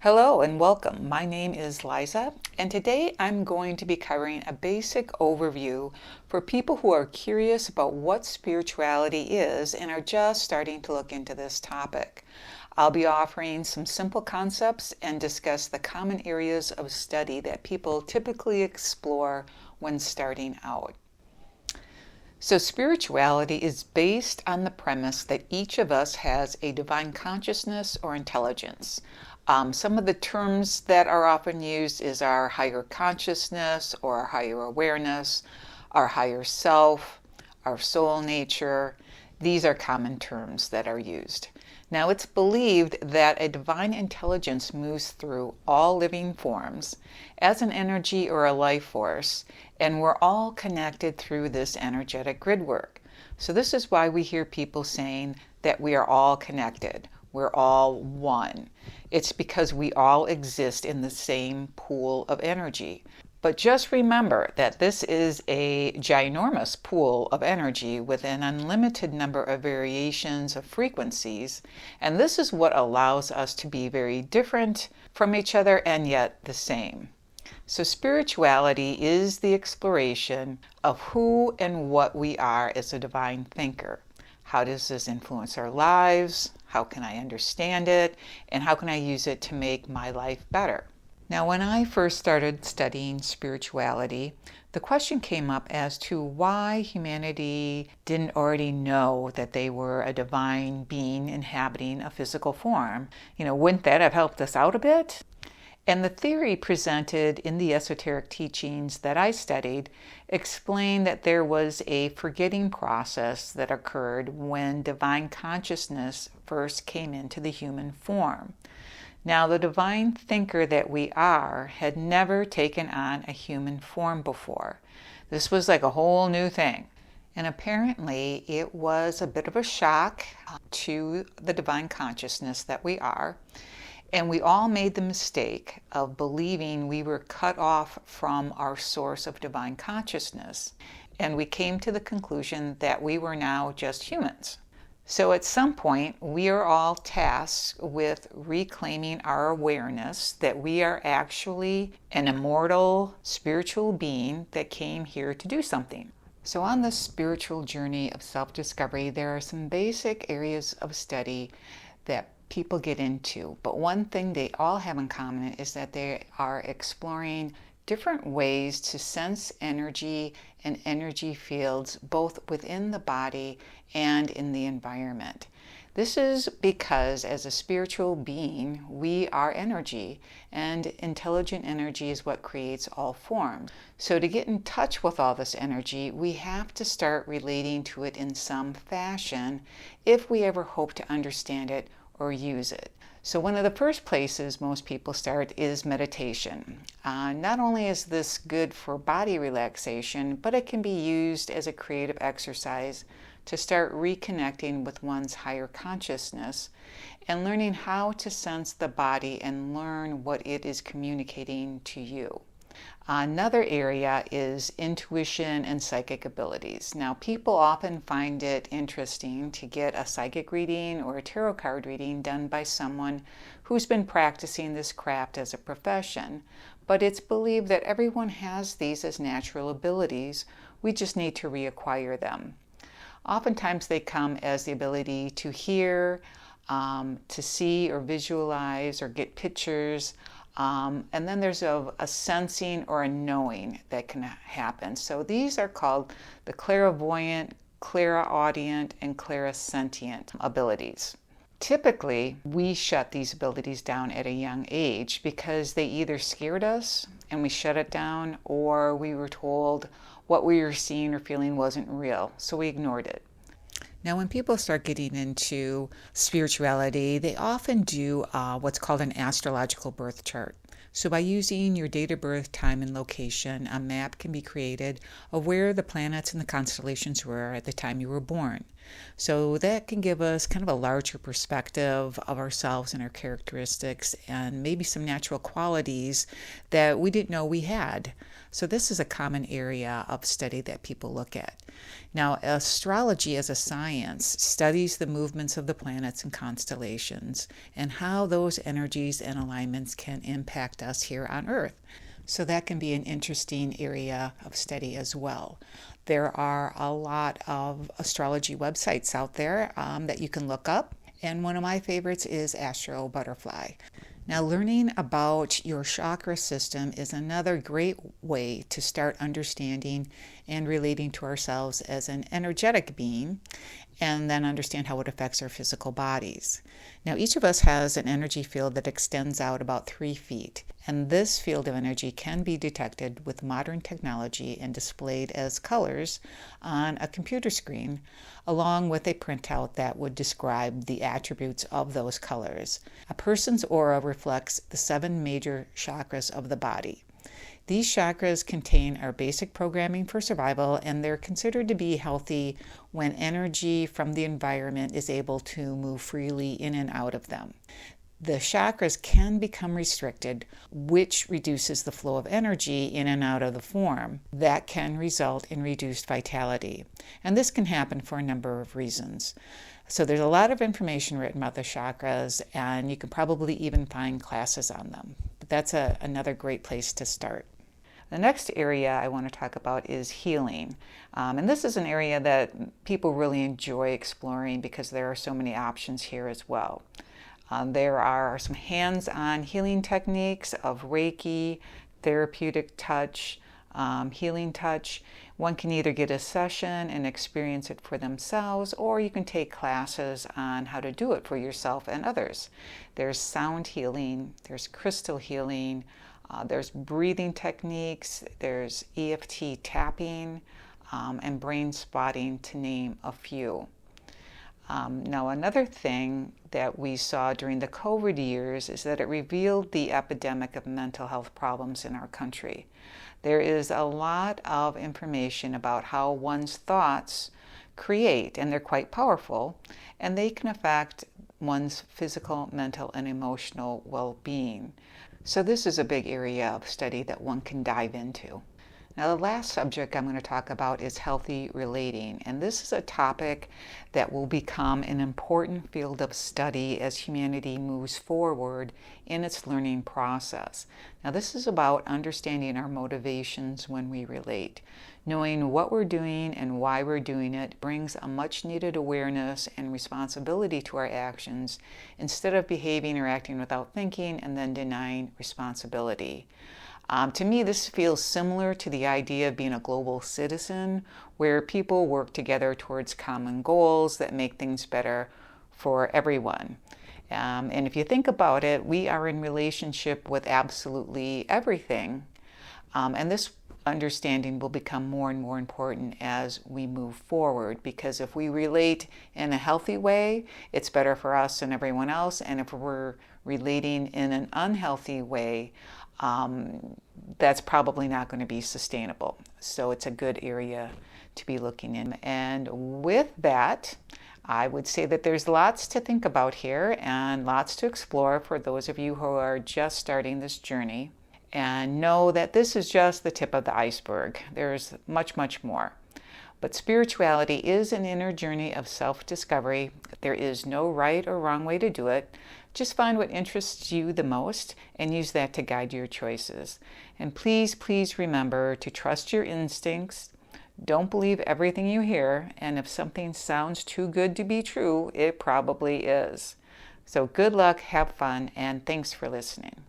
Hello and welcome. My name is Liza, and today I'm going to be covering a basic overview for people who are curious about what spirituality is and are just starting to look into this topic. I'll be offering some simple concepts and discuss the common areas of study that people typically explore when starting out. So, spirituality is based on the premise that each of us has a divine consciousness or intelligence. Some of the terms that are often used is our higher consciousness or our higher awareness, our higher self, our soul nature. These are common terms that are used. Now, it's believed that a divine intelligence moves through all living forms as an energy or a life force, and we're all connected through this energetic grid work. So this is why we hear people saying that we are all connected. We're all one. It's because we all exist in the same pool of energy. But just remember that this is a ginormous pool of energy with an unlimited number of variations of frequencies, and this is what allows us to be very different from each other and yet the same. So spirituality is the exploration of who and what we are as a divine thinker. How does this influence our lives? How can I understand it? And how can I use it to make my life better? Now, when I first started studying spirituality, the question came up as to why humanity didn't already know that they were a divine being inhabiting a physical form. Wouldn't that have helped us out a bit? And the theory presented in the esoteric teachings that I studied explained that there was a forgetting process that occurred when divine consciousness first came into the human form. Now, the divine thinker that we are had never taken on a human form before. This was like a whole new thing. And apparently, it was a bit of a shock to the divine consciousness that we are. And we all made the mistake of believing we were cut off from our source of divine consciousness. And we came to the conclusion that we were now just humans. So at some point, we are all tasked with reclaiming our awareness that we are actually an immortal spiritual being that came here to do something. So on this spiritual journey of self-discovery, there are some basic areas of study that people get into. But one thing they all have in common is that they are exploring different ways to sense energy and energy fields both within the body and in the environment. This is because as a spiritual being, we are energy, and intelligent energy is what creates all forms. So to get in touch with all this energy, we have to start relating to it in some fashion if we ever hope to understand it or use it. So one of the first places most people start is meditation. Not only is this good for body relaxation, but it can be used as a creative exercise to start reconnecting with one's higher consciousness and learning how to sense the body and learn what it is communicating to you. Another area is intuition and psychic abilities. Now, people often find it interesting to get a psychic reading or a tarot card reading done by someone who's been practicing this craft as a profession, but it's believed that everyone has these as natural abilities. We just need to reacquire them. Oftentimes they come as the ability to hear, to see or visualize or get pictures. And then there's a sensing or a knowing that can happen. So these are called the clairvoyant, clairaudient, and clairsentient abilities. Typically, we shut these abilities down at a young age because they either scared us and we shut it down, or we were told what we were seeing or feeling wasn't real, so we ignored it. Now, when people start getting into spirituality, they often do what's called an astrological birth chart. So by using your date of birth, time, and location, a map can be created of where the planets and the constellations were at the time you were born. So that can give us kind of a larger perspective of ourselves and our characteristics and maybe some natural qualities that we didn't know we had. So this is a common area of study that people look at. Now, astrology as a science studies the movements of the planets and constellations and how those energies and alignments can impact us here on Earth. So that can be an interesting area of study as well. There are a lot of astrology websites out there that you can look up, and one of my favorites is Astro Butterfly. Now, learning about your chakra system is another great way to start understanding and relating to ourselves as an energetic being, and then understand how it affects our physical bodies. Now, each of us has an energy field that extends out about 3 feet, and this field of energy can be detected with modern technology and displayed as colors on a computer screen, along with a printout that would describe the attributes of those colors. A person's aura reflects the 7 major chakras of the body. These chakras contain our basic programming for survival, and they're considered to be healthy when energy from the environment is able to move freely in and out of them. The chakras can become restricted, which reduces the flow of energy in and out of the form. That can result in reduced vitality. And this can happen for a number of reasons. So there's a lot of information written about the chakras, and you can probably even find classes on them. But that's another great place to start. The next area I want to talk about is healing. And this is an area that people really enjoy exploring because there are so many options here as well. There are some hands-on healing techniques of Reiki, therapeutic touch, healing touch. One can either get a session and experience it for themselves, or you can take classes on how to do it for yourself and others. There's sound healing, there's crystal healing, there's breathing techniques, there's EFT tapping, and brain spotting, to name a few. Now, another thing that we saw during the COVID years is that it revealed the epidemic of mental health problems in our country. There is a lot of information about how one's thoughts create, and they're quite powerful, and they can affect one's physical, mental, and emotional well-being. So this is a big area of study that one can dive into. Now, the last subject I'm going to talk about is healthy relating, and this is a topic that will become an important field of study as humanity moves forward in its learning process. Now, this is about understanding our motivations when we relate. Knowing what we're doing and why we're doing it brings a much-needed awareness and responsibility to our actions instead of behaving or acting without thinking and then denying responsibility. To me, this feels similar to the idea of being a global citizen, where people work together towards common goals that make things better for everyone. And if you think about it, we are in relationship with absolutely everything. And this understanding will become more and more important as we move forward, because if we relate in a healthy way, it's better for us and everyone else. And if we're relating in an unhealthy way, that's probably not going to be sustainable. So it's a good area to be looking in. And with that, I would say that there's lots to think about here and lots to explore for those of you who are just starting this journey. And know that this is just the tip of the iceberg. There's much, much more. But spirituality is an inner journey of self-discovery. There is no right or wrong way to do it. Just find what interests you the most and use that to guide your choices. And please, please remember to trust your instincts. Don't believe everything you hear. And if something sounds too good to be true, it probably is. So good luck, have fun, and thanks for listening.